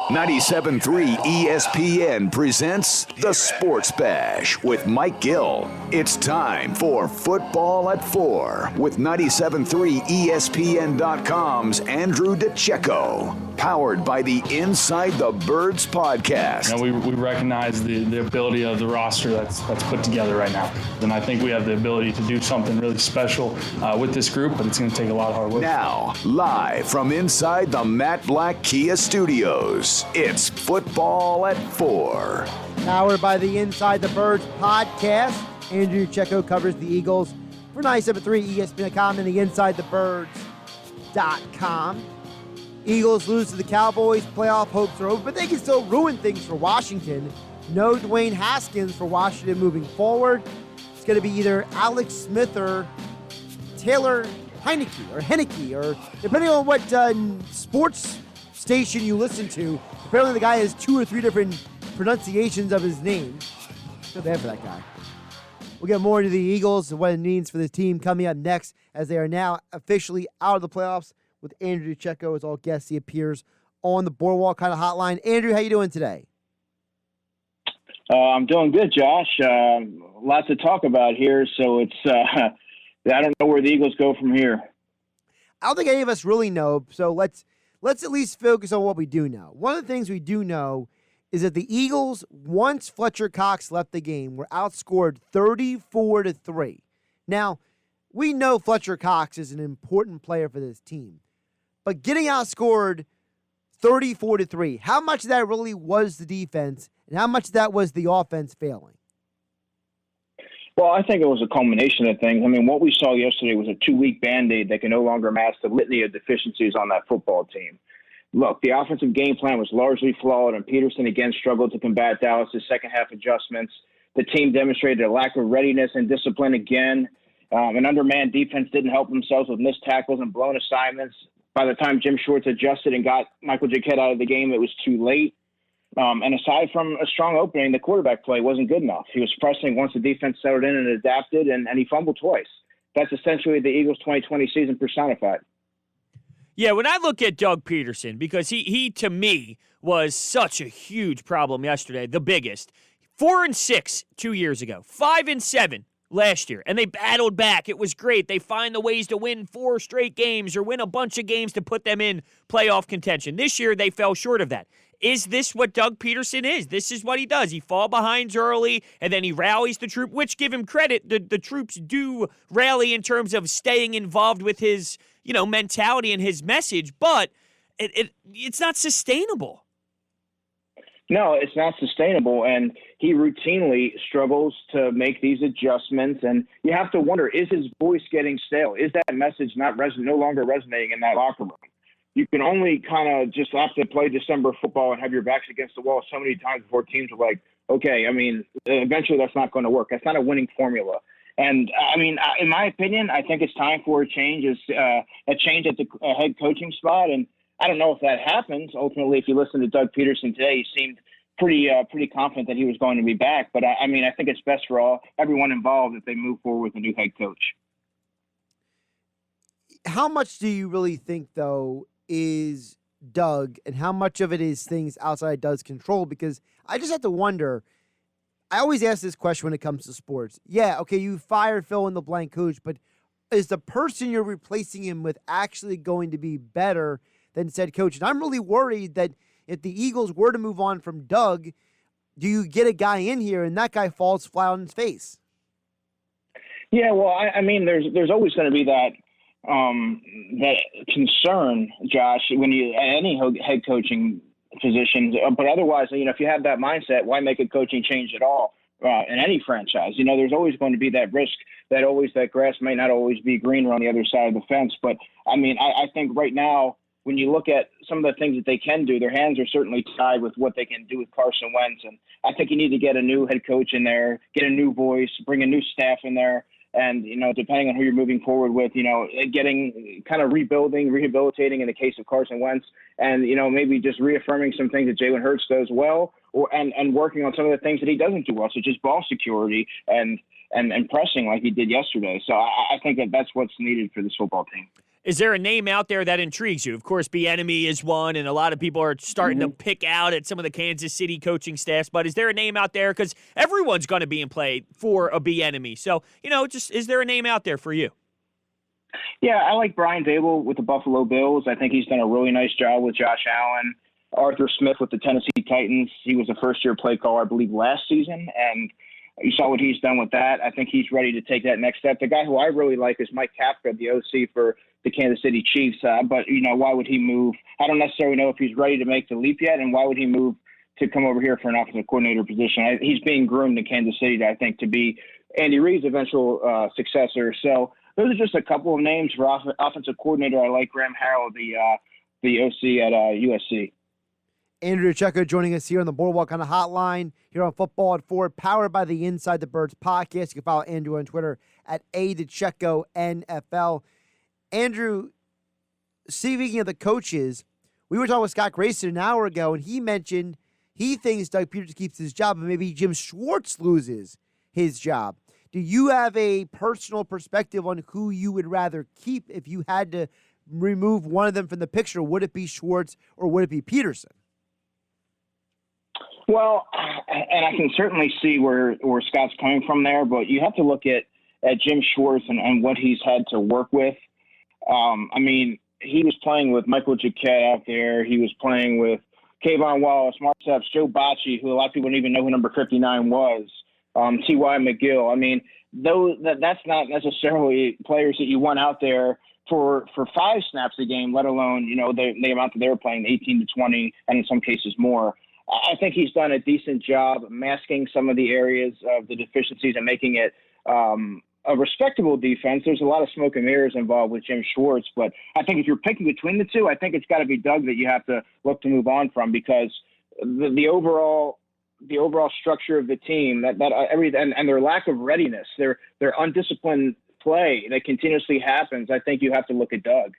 97.3 ESPN presents The Sports Bash with Mike Gill. It's time for Football at 4 with 97.3 ESPN.com's Andrew DiCecco. Powered by the Inside the Birds podcast. You know, we recognize the ability of the roster that's put together right now. And I think we have the ability to do something really special with this group, but it's going to take a lot of hard work. Now, live from inside the Matt Black Kia studios, it's Football at 4. Powered by the Inside the Birds podcast. Andrew DiCecco covers the Eagles for 97.3 ESPN.com and the InsideTheBirds.com. Eagles lose to the Cowboys. Playoff hopes are over, but they can still ruin things for Washington. No Dwayne Haskins for Washington moving forward. It's going to be either Alex Smith or Taylor Heineke, or depending on what sports station you listen to. Apparently the guy has 2 or 3 different pronunciations of his name. So bad for that guy. We'll get more into the Eagles and what it means for the team coming up next, as they are now officially out of the playoffs. With Andrew DiCecco as all guests, he appears on the Boardwalk kind of hotline. Andrew, how you doing today? I'm doing good, Josh. Lots to talk about here, so it's I don't know where the Eagles go from here. I don't think any of us really know, so let's at least focus on what we do know. One of the things we do know is that the Eagles, once Fletcher Cox left the game, were outscored 34-3. Now, we know Fletcher Cox is an important player for this team. But getting outscored 34-3, how much of that really was the defense and how much of that was the offense failing? Well, I think it was a culmination of things. I mean, what we saw yesterday was a 2-week Band-Aid that can no longer mask the litany of deficiencies on that football team. Look, the offensive game plan was largely flawed, and Pederson again struggled to combat Dallas' second-half adjustments. The team demonstrated a lack of readiness and discipline again. An undermanned defense didn't help themselves with missed tackles and blown assignments. By the time Jim Schwartz adjusted and got Michael Jaquette out of the game, it was too late. And aside from a strong opening, the quarterback play wasn't good enough. He was pressing once the defense settled in and adapted, and he fumbled twice. That's essentially the Eagles' 2020 season personified. Yeah, when I look at Doug Pederson, because he to me was such a huge problem yesterday, the biggest. 4-6 2 years ago, 5-7 last year, and they battled back. It was great. They find the ways to win 4 straight games or win a bunch of games to put them in playoff contention. This year, they fell short of that. Is this what Doug Pederson is? This is what he does. He fall behinds early, and then he rallies the troop, which, give him credit, the troops do rally in terms of staying involved with his, mentality and his message, but it's not sustainable. No, it's not sustainable, and he routinely struggles to make these adjustments, and you have to wonder, is his voice getting stale? Is that message no longer resonating in that locker room? You can only kind of just have to play December football and have your backs against the wall so many times before teams are like, okay, eventually that's not going to work. That's not a winning formula. And, in my opinion, I think it's time for a change at the head coaching spot, and I don't know if that happens. Ultimately, if you listen to Doug Pederson today, he seemed pretty confident that he was going to be back. But, I think it's best for everyone involved if they move forward with a new head coach. How much do you really think, though, is Doug, and how much of it is things outside Doug's control? Because I just have to wonder, I always ask this question when it comes to sports. Yeah, okay, you fire fill in the blank coach, but is the person you're replacing him with actually going to be better than said coach? And I'm really worried that if the Eagles were to move on from Doug, do you get a guy in here and that guy falls flat on his face? Yeah, well, there's always going to be that concern, Josh, when you any head coaching positions. But otherwise, if you have that mindset, why make a coaching change at all in any franchise? There's always going to be that risk that grass may not always be greener on the other side of the fence. But I think right now, when you look at some of the things that they can do, their hands are certainly tied with what they can do with Carson Wentz. And I think you need to get a new head coach in there, get a new voice, bring a new staff in there. And, depending on who you're moving forward with, getting kind of rehabilitating in the case of Carson Wentz, and, maybe just reaffirming some things that Jalen Hurts does well, and working on some of the things that he doesn't do well, such as ball security and pressing like he did yesterday. So I think that's what's needed for this football team. Is there a name out there that intrigues you? Of course, Bieniemy is one, and a lot of people are starting to pick out at some of the Kansas City coaching staffs. But is there a name out there? Because everyone's going to be in play for a Bieniemy. So, just is there a name out there for you? Yeah, I like Brian Dable with the Buffalo Bills. I think he's done a really nice job with Josh Allen. Arthur Smith with the Tennessee Titans. He was a first-year play caller, I believe, last season, and you saw what he's done with that. I think he's ready to take that next step. The guy who I really like is Mike Kafka, the OC for the Kansas City Chiefs. But, why would he move? I don't necessarily know if he's ready to make the leap yet, and why would he move to come over here for an offensive coordinator position? He's being groomed in Kansas City, I think, to be Andy Reid's eventual successor. So those are just a couple of names for offensive coordinator. I like Graham Harrell, the OC at USC. Andrew DiCecco joining us here on the Boardwalk on the Hotline here on Football at 4, powered by the Inside the Birds podcast. You can follow Andrew on Twitter at @DiCecco NFL. Andrew, speaking of the coaches, we were talking with Scott Grayson an hour ago, and he mentioned he thinks Doug Pederson keeps his job, and maybe Jim Schwartz loses his job. Do you have a personal perspective on who you would rather keep if you had to remove one of them from the picture? Would it be Schwartz or would it be Pederson? Well, and I can certainly see where Scott's coming from there, but you have to look at Jim Schwartz and what he's had to work with. He was playing with Michael Jacquet out there. He was playing with Kayvon Wallace, Mark Epps, Joe Bocci, who a lot of people don't even know who number 59 was, T.Y. McGill. That's not necessarily players that you want out there for 5 snaps a game, let alone, the amount that they were playing, 18 to 20, and in some cases more. I think he's done a decent job masking some of the areas of the deficiencies and making it a respectable defense. There's a lot of smoke and mirrors involved with Jim Schwartz, but I think if you're picking between the two, I think it's got to be Doug that you have to look to move on from, because the overall structure of the team, and their lack of readiness, their undisciplined play that continuously happens, I think you have to look at Doug.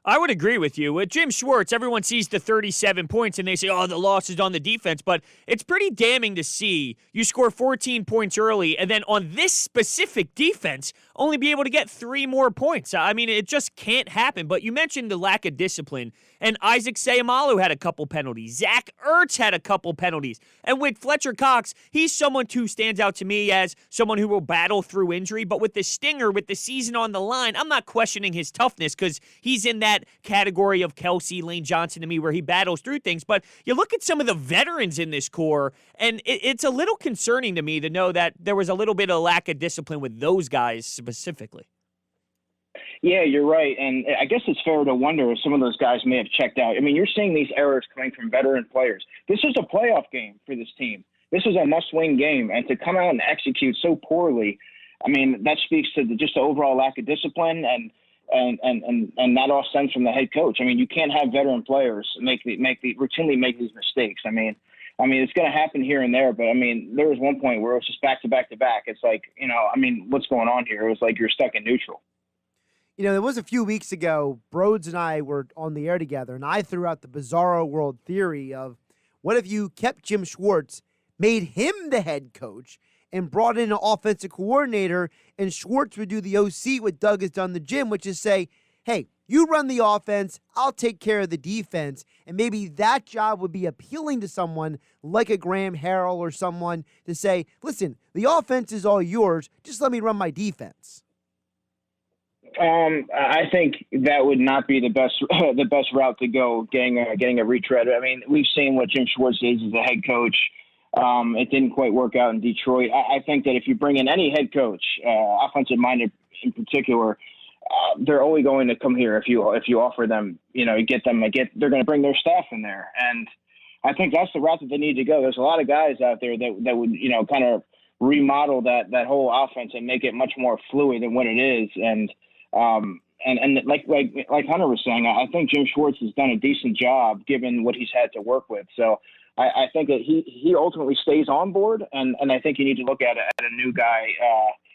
I would agree with you. With Jim Schwartz, everyone sees the 37 points and they say, the loss is on the defense. But it's pretty damning to see you score 14 points early and then on this specific defense only be able to get 3 more points. It just can't happen. But you mentioned the lack of discipline. And Isaac Seumalo had a couple penalties. Zach Ertz had a couple penalties. And with Fletcher Cox, he's someone who stands out to me as someone who will battle through injury. But with the stinger, with the season on the line, I'm not questioning his toughness because he's in that category of Kelsey, Lane Johnson to me where he battles through things. But you look at some of the veterans in this core, and it's a little concerning to me to know that there was a little bit of lack of discipline with those guys specifically. Yeah, you're right. And I guess it's fair to wonder if some of those guys may have checked out. You're seeing these errors coming from veteran players. This is a playoff game for this team. This is a must-win game. And to come out and execute so poorly, that speaks to just the overall lack of discipline and that all stems from the head coach. You can't have veteran players routinely make these mistakes. It's going to happen here and there, but there was one point where it was just back to back to back. It's like, what's going on here? It was like you're stuck in neutral. There was a few weeks ago, Broads and I were on the air together, and I threw out the bizarro world theory of what if you kept Jim Schwartz, made him the head coach, and brought in an offensive coordinator, and Schwartz would do the OC what Doug has done to Jim, which is say, hey, you run the offense, I'll take care of the defense, and maybe that job would be appealing to someone like a Graham Harrell or someone to say, listen, the offense is all yours, just let me run my defense. I think that would not be the best route to go, getting a retread. We've seen what Jim Schwartz is as a head coach. It didn't quite work out in Detroit. I think that if you bring in any head coach, offensive-minded in particular, they're only going to come here if you offer them, they're going to bring their staff in there. And I think that's the route that they need to go. There's a lot of guys out there that would, kind of remodel that whole offense and make it much more fluid than what it is. And like Hunter was saying, I think Jim Schwartz has done a decent job given what he's had to work with. So I think that he ultimately stays on board, and I think you need to look at a new guy,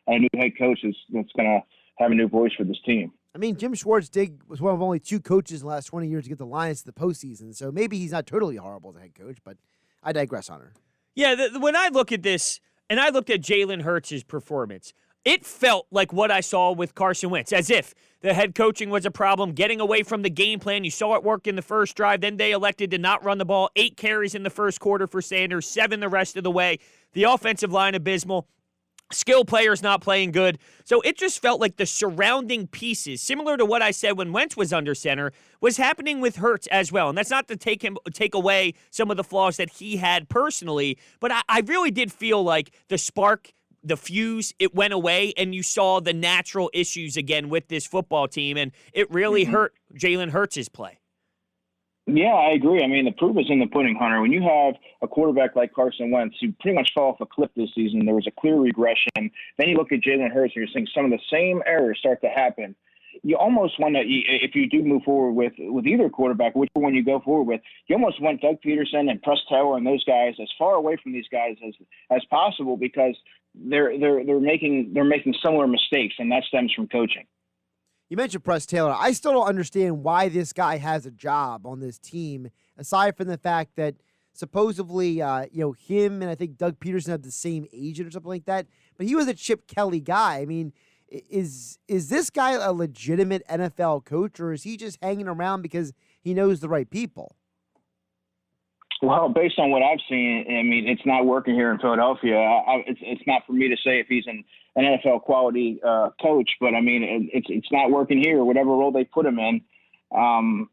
a new head coach that's going to have a new voice for this team. Jim Schwartz was one of only 2 coaches in the last 20 years to get the Lions to the postseason, so maybe he's not totally horrible as a head coach, but I digress, Hunter. Yeah, when I look at this, and I looked at Jalen Hurts' performance, it felt like what I saw with Carson Wentz, as if the head coaching was a problem, getting away from the game plan. You saw it work in the first drive. Then they elected to not run the ball. 8 carries in the first quarter for Sanders, 7 the rest of the way. The offensive line abysmal. Skill players not playing good. So it just felt like the surrounding pieces, similar to what I said when Wentz was under center, was happening with Hurts as well. And that's not to take away some of the flaws that he had personally, but I really did feel like the spark, the fuse, it went away, and you saw the natural issues again with this football team, and it really hurt Jalen Hurts' play. Yeah, I agree. I mean, the proof is in the pudding, Hunter. When you have a quarterback like Carson Wentz, who pretty much fell off a cliff this season, there was a clear regression. Then you look at Jalen Hurts, and you're seeing some of the same errors start to happen. You almost want to, if you do move forward with either quarterback, which one you go forward with, you almost want Doug Pederson and Press Taylor and those guys as far away from these guys as possible, because they're making similar mistakes, and that stems from coaching. You mentioned Press Taylor. I still don't understand why this guy has a job on this team, aside from the fact that supposedly, him and I think Doug Pederson have the same agent or something like that. But he was a Chip Kelly guy. I mean, is this guy a legitimate NFL coach, or is he just hanging around because he knows the right people? Well, based on what I've seen, I mean, it's not working here in Philadelphia. It's not for me to say if he's an NFL quality coach, but I mean, it's not working here. Whatever role they put him in, I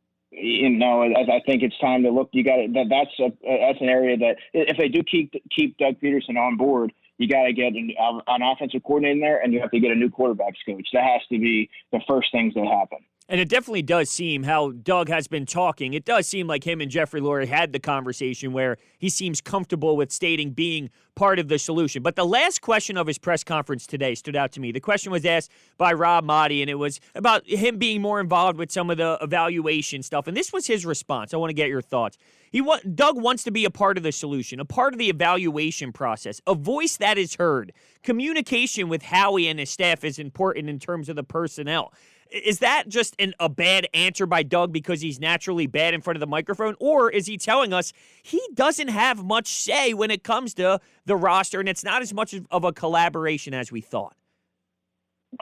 think it's time to look. You got that's an area that if they do keep Doug Pederson on board, you got to get an offensive coordinator in there, and you have to get a new quarterbacks coach. That has to be the first things that happen. And it definitely does seem how Doug has been talking. It does seem like him and Jeffrey Lurie had the conversation where he seems comfortable with stating being part of the solution. But the last question of his press conference today stood out to me. The question was asked by Rob Maaddi, and it was about him being more involved with some of the evaluation stuff. And this was his response. I want to get your thoughts. Doug wants to be a part of the solution, a part of the evaluation process, a voice that is heard. Communication with Howie and his staff is important in terms of the personnel. Is that just a bad answer by Doug because he's naturally bad in front of the microphone? Or is he telling us he doesn't have much say when it comes to the roster and it's not as much of a collaboration as we thought?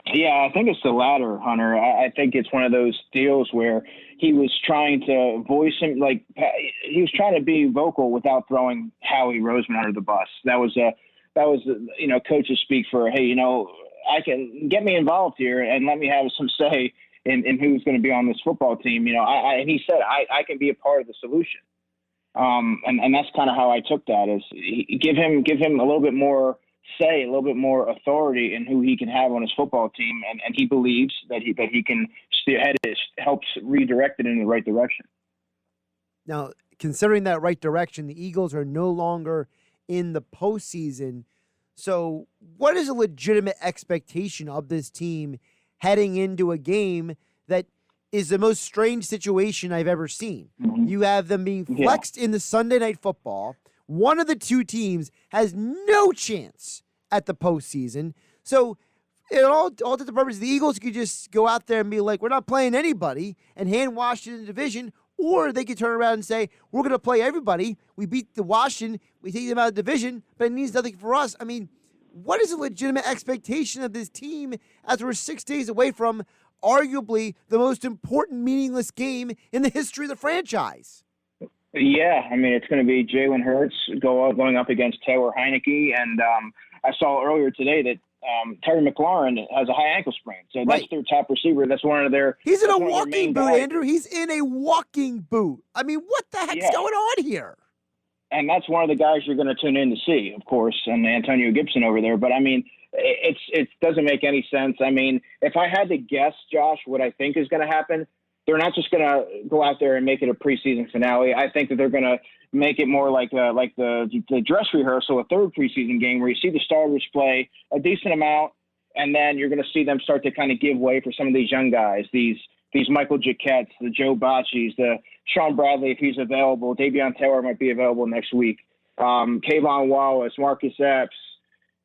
Yeah, I think it's the latter, Hunter. I think it's one of those deals where he was trying to voice him, like he was trying to be vocal without throwing Howie Roseman under the bus. That was coaches speak for, hey, I can get me involved here and let me have some say in who's going to be on this football team. And he said, I can be a part of the solution. And that's kind of how I took that, is give him a little bit more say, a little bit more authority in who he can have on his football team. And he believes that he can steerhead it, helps redirect it in the right direction. Now, considering that right direction, the Eagles are no longer in the postseason. So what is a legitimate expectation of this team heading into a game that is the most strange situation I've ever seen? Mm-hmm. You have them being flexed in the Sunday Night Football. One of the two teams has no chance at the postseason. So it all to the purpose, the Eagles could just go out there and be like, we're not playing anybody and hand Washington the division. Or they could turn around and say, we're going to play everybody. We beat the Washington. We take them out of the division, but it means nothing for us. I mean, what is a legitimate expectation of this team as we're 6 days away from arguably the most important meaningless game in the history of the franchise? Yeah, I mean, it's going to be Jalen Hurts going up against Taylor Heineke. And I saw earlier today that Terry McLaurin has a high ankle sprain. So that's their top receiver. That's one of their. He's in a walking boot, Andrew. He's in a walking boot. I mean, what the heck's going on here? And that's one of the guys you're going to tune in to see, of course, and Antonio Gibson over there. But I mean, it doesn't make any sense. I mean, if I had to guess, Josh, what I think is going to happen, they're not just going to go out there and make it a preseason finale. I think that they're going to make it more like the dress rehearsal, a third preseason game where you see the starters play a decent amount, and then you're going to see them start to kind of give way for some of these young guys, these Michael Jacquettes, the Joe Bocci's, the Sean Bradley, if he's available. Davion Taylor might be available next week. Kayvon Wallace, Marcus Epps,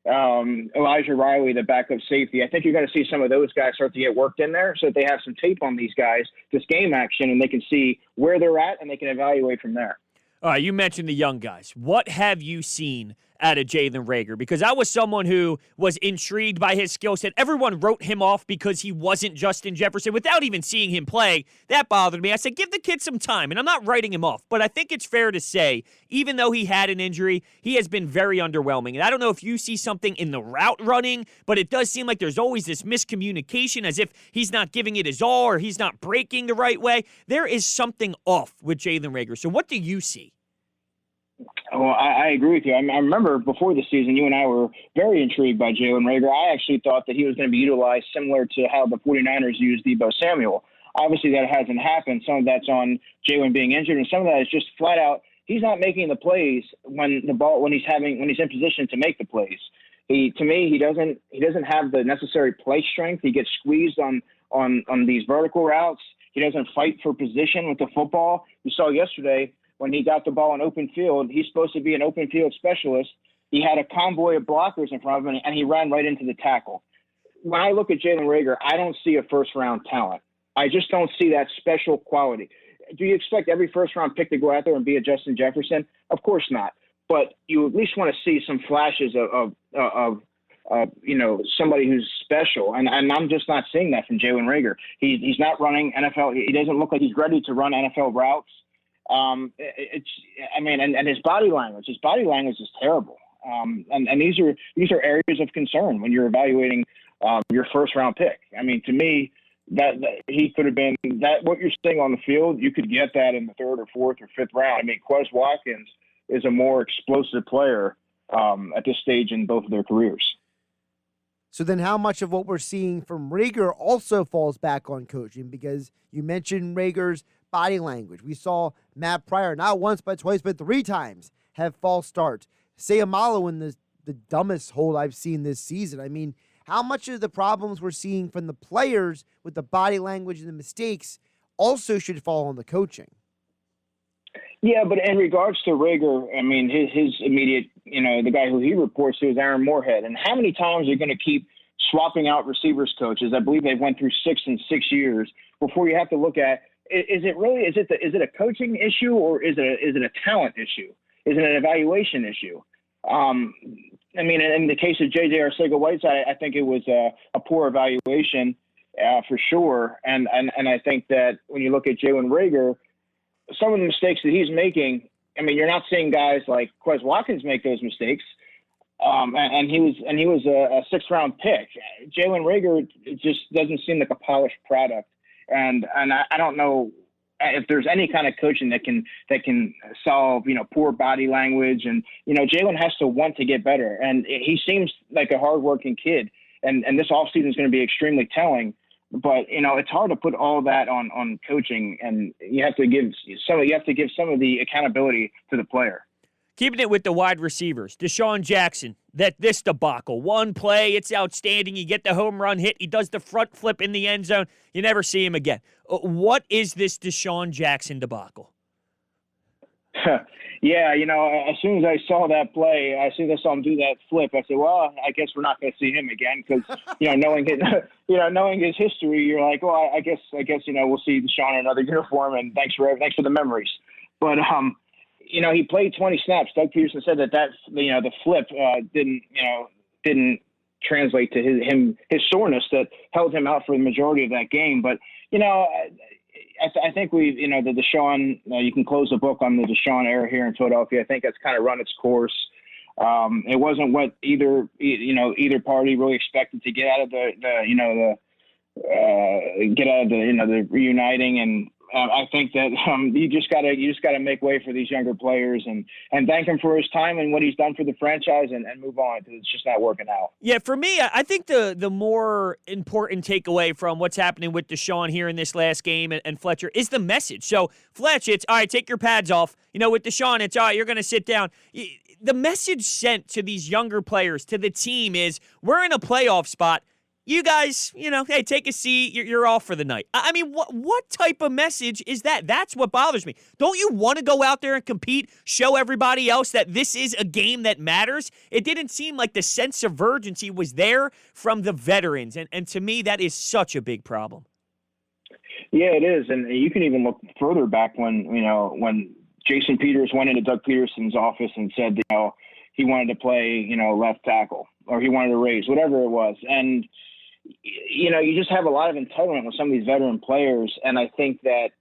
Elijah Riley, the backup safety. I think you're going to see some of those guys start to get worked in there so that they have some tape on these guys, this game action, and they can see where they're at and they can evaluate from there. All right, you mentioned the young guys. What have you seen out of Jalen Reagor, because I was someone who was intrigued by his skill set. Everyone wrote him off because he wasn't Justin Jefferson without even seeing him play. That bothered me. I said, give the kid some time, and I'm not writing him off. But I think it's fair to say, even though he had an injury, he has been very underwhelming. And I don't know if you see something in the route running, but it does seem like there's always this miscommunication, as if he's not giving it his all or he's not breaking the right way. There is something off with Jalen Reagor. So what do you see? Well, I agree with you. I remember before the season, you and I were very intrigued by Jalen Reagor. I actually thought that he was going to be utilized similar to how the 49ers used Deebo Samuel. Obviously, that hasn't happened. Some of that's on Jalen being injured, and some of that is just flat out he's not making the plays when he's in position to make the plays. He doesn't have the necessary play strength. He gets squeezed on these vertical routes. He doesn't fight for position with the football. You saw yesterday when he got the ball in open field, he's supposed to be an open field specialist. He had a convoy of blockers in front of him, and he ran right into the tackle. When I look at Jalen Reagor, I don't see a first-round talent. I just don't see that special quality. Do you expect every first-round pick to go out there and be a Justin Jefferson? Of course not. But you at least want to see some flashes of somebody who's special, and I'm just not seeing that from Jalen Reagor. He's not running NFL. He doesn't look like he's ready to run NFL routes. And his body language is terrible. And these are areas of concern when you're evaluating your first round pick. I mean, to me, that he could have been that what you're seeing on the field, you could get that in the third or fourth or fifth round. I mean, Quez Watkins is a more explosive player at this stage in both of their careers. So then how much of what we're seeing from Reagor also falls back on coaching? Because you mentioned Reagor's body language. We saw Matt Pryor not once but twice but 3 times have false starts. Sayamalo in the dumbest hold I've seen this season. I mean, how much of the problems we're seeing from the players with the body language and the mistakes also should fall on the coaching? Yeah, but in regards to Reagor, I mean, his immediate, the guy who he reports to is Aaron Moorhead. And how many times are you going to keep swapping out receivers coaches? I believe they went through 6 in 6 years before you have to look at, is it a coaching issue or is it a talent issue? Is it an evaluation issue? I mean, in the case of J.J. Arcega-Whiteside, I think it was a poor evaluation for sure. And I think that when you look at Jalen Reagor, some of the mistakes that he's making, I mean, you're not seeing guys like Quez Watkins make those mistakes. And he was a 6th round pick. Jalen Reagor just doesn't seem like a polished product. And I don't know if there's any kind of coaching that can solve, poor body language. And, Jalen has to want to get better. And he seems like a hardworking kid. And this offseason is going to be extremely telling. But, it's hard to put all that on coaching, and you have to give some of the accountability to the player. Keeping it with the wide receivers, DeSean Jackson, this debacle. One play, it's outstanding. You get the home run hit. He does the front flip in the end zone. You never see him again. What is this DeSean Jackson debacle? Yeah, as soon as I saw that play, as soon as I saw him do that flip, I said, well, I guess we're not going to see him again because, knowing his history, you're like, well, I guess we'll see DeSean in another uniform, and thanks for the memories. But he played 20 snaps. Doug Pederson said that the flip didn't translate to his soreness that held him out for the majority of that game. But I think the DeSean, you can close the book on the DeSean era here in Philadelphia. I think that's kind of run its course. It wasn't what either party really expected to get out of the reuniting. And I think that you just gotta make way for these younger players and thank him for his time and what he's done for the franchise and move on because it's just not working out. Yeah, for me, I think the more important takeaway from what's happening with DeSean here in this last game and Fletcher is the message. So Fletch, it's all right, take your pads off. With DeSean, it's all right, you're going to sit down. The message sent to these younger players, to the team, is we're in a playoff spot. You guys, hey, take a seat. You're off for the night. I mean, what type of message is that? That's what bothers me. Don't you want to go out there and compete, show everybody else that this is a game that matters? It didn't seem like the sense of urgency was there from the veterans, and to me, that is such a big problem. Yeah, it is, and you can even look further back when Jason Peters went into Doug Peterson's office and said, he wanted to play, left tackle, or he wanted to raise, whatever it was. And, you just have a lot of entitlement with some of these veteran players. And I think that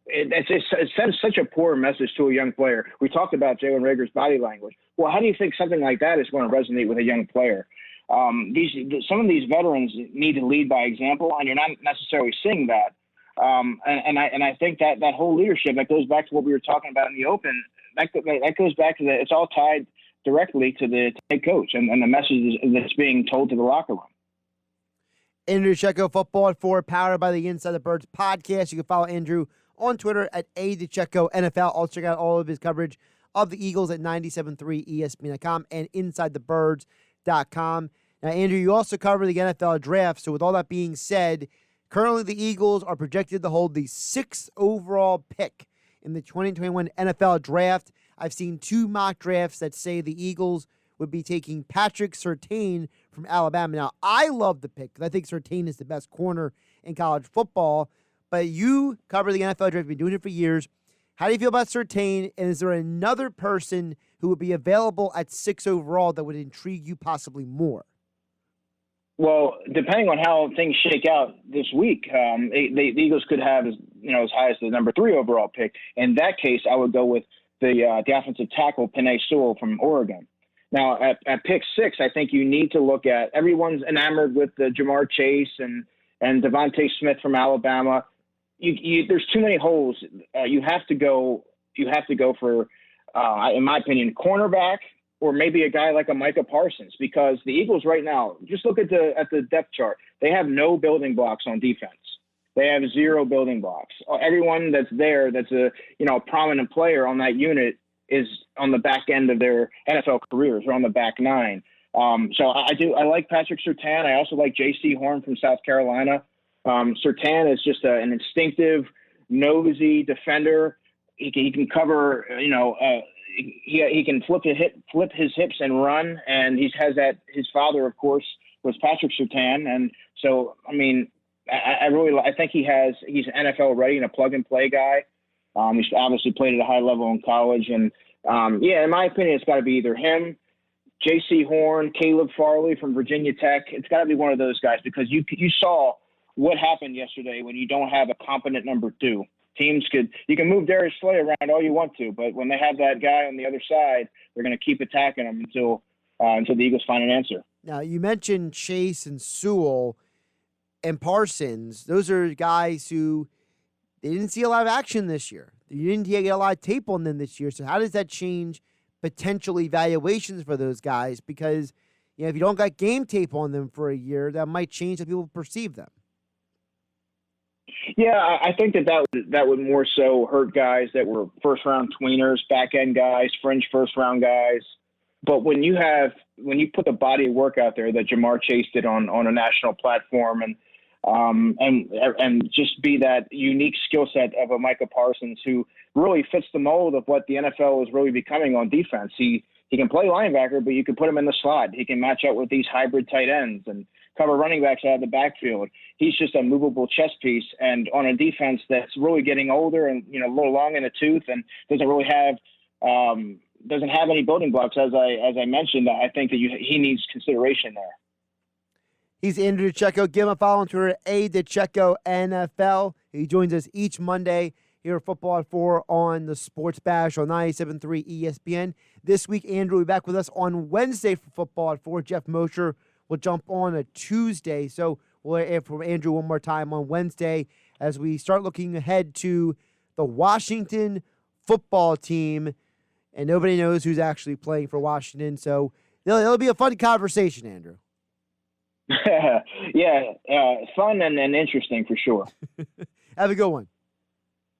it sends such a poor message to a young player. We talked about Jalen Reagor's body language. Well, how do you think something like that is going to resonate with a young player? Some of these veterans need to lead by example, and you're not necessarily seeing that. And I think that whole leadership, that goes back to what we were talking about in the open. That goes back to it's all tied directly to the head coach and the message that's being told to the locker room. Andrew DiCecco, Football at 4, powered by the Inside the Birds podcast. You can follow Andrew on Twitter at DiCecco NFL. Also check out all of his coverage of the Eagles at 97.3 ESPN.com and InsideTheBirds.com. Now, Andrew, you also cover the NFL draft. So with all that being said, currently the Eagles are projected to hold the 6th overall pick in the 2021 NFL draft. I've seen 2 mock drafts that say the Eagles would be taking Patrick Surtain from Alabama. Now, I love the pick because I think Surtain is the best corner in college football. But you cover the NFL draft. You've been doing it for years. How do you feel about Surtain? And is there another person who would be available at 6 overall that would intrigue you possibly more? Well, depending on how things shake out this week, the Eagles could have as high as the number 3 overall pick. In that case, I would go with the offensive tackle Penei Sewell from Oregon. Now, at pick 6, I think you need to look at, everyone's enamored with the Jamar Chase and Devontae Smith from Alabama. There's too many holes. You have to go for, in my opinion, cornerback, or maybe a guy like a Micah Parsons, because the Eagles right now, just look at the depth chart. They have no building blocks on defense. They have 0 building blocks. Everyone that's there, that's a prominent player on that unit, is on the back end of their NFL careers, or on the back 9. So I like Patrick Surtain. I also like J.C. Horn from South Carolina. Surtain is just an instinctive, nosy defender. He can cover, he can flip his hips and run, and he has that. His father, of course, was Patrick Surtain, and so I mean, I think he's NFL ready and a plug and play guy. He's obviously played at a high level in college, and in my opinion, it's got to be either him, J.C. Horn, Caleb Farley from Virginia Tech. It's got to be one of those guys, because you saw what happened yesterday when you don't have a competent number 2. You can move Darius Slay around all you want to, but when they have that guy on the other side, they're going to keep attacking him until the Eagles find an answer. Now, you mentioned Chase and Sewell and Parsons. Those are guys who they didn't see a lot of action this year. You didn't get a lot of tape on them this year. So how does that change potential evaluations for those guys? Because if you don't got game tape on them for a year, that might change how people perceive them. Yeah, I think that would more so hurt guys that were first-round tweeners, back-end guys, fringe first-round guys. But when you put the body of work out there that Jamar Chase did on a national platform, and just be that unique skill set of a Micah Parsons, who really fits the mold of what the NFL is really becoming on defense. He can play linebacker, but you can put him in the slot. He can match up with these hybrid tight ends and cover running backs out of the backfield. He's just a movable chess piece, and on a defense that's really getting older and a little long in the tooth, and doesn't really have any building blocks, as I mentioned. I think that he needs consideration there. He's Andrew DiCecco. Give him a follow on Twitter, DiCecco NFL. He joins us each Monday here at Football at 4 on the Sports Bash on 97.3 ESPN. This week, Andrew will be back with us on Wednesday for Football at 4. Jeff Mosher will jump on a Tuesday. So we'll hear from Andrew one more time on Wednesday as we start looking ahead to the Washington football team. And nobody knows who's actually playing for Washington. So it'll be a fun conversation, Andrew. Fun and interesting for sure. Have a good one.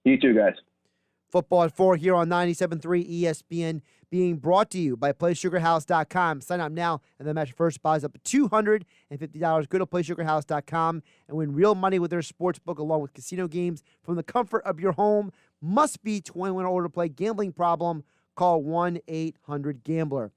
You too, guys. Football at 4 here on 97.3 ESPN, being brought to you by PlaySugarHouse.com. Sign up now and then match first buys up to $250. Go to PlaySugarHouse.com and win real money with their sports book along with casino games from the comfort of your home. Must be 21 or older to play. Gambling problem? Call 1-800-GAMBLER.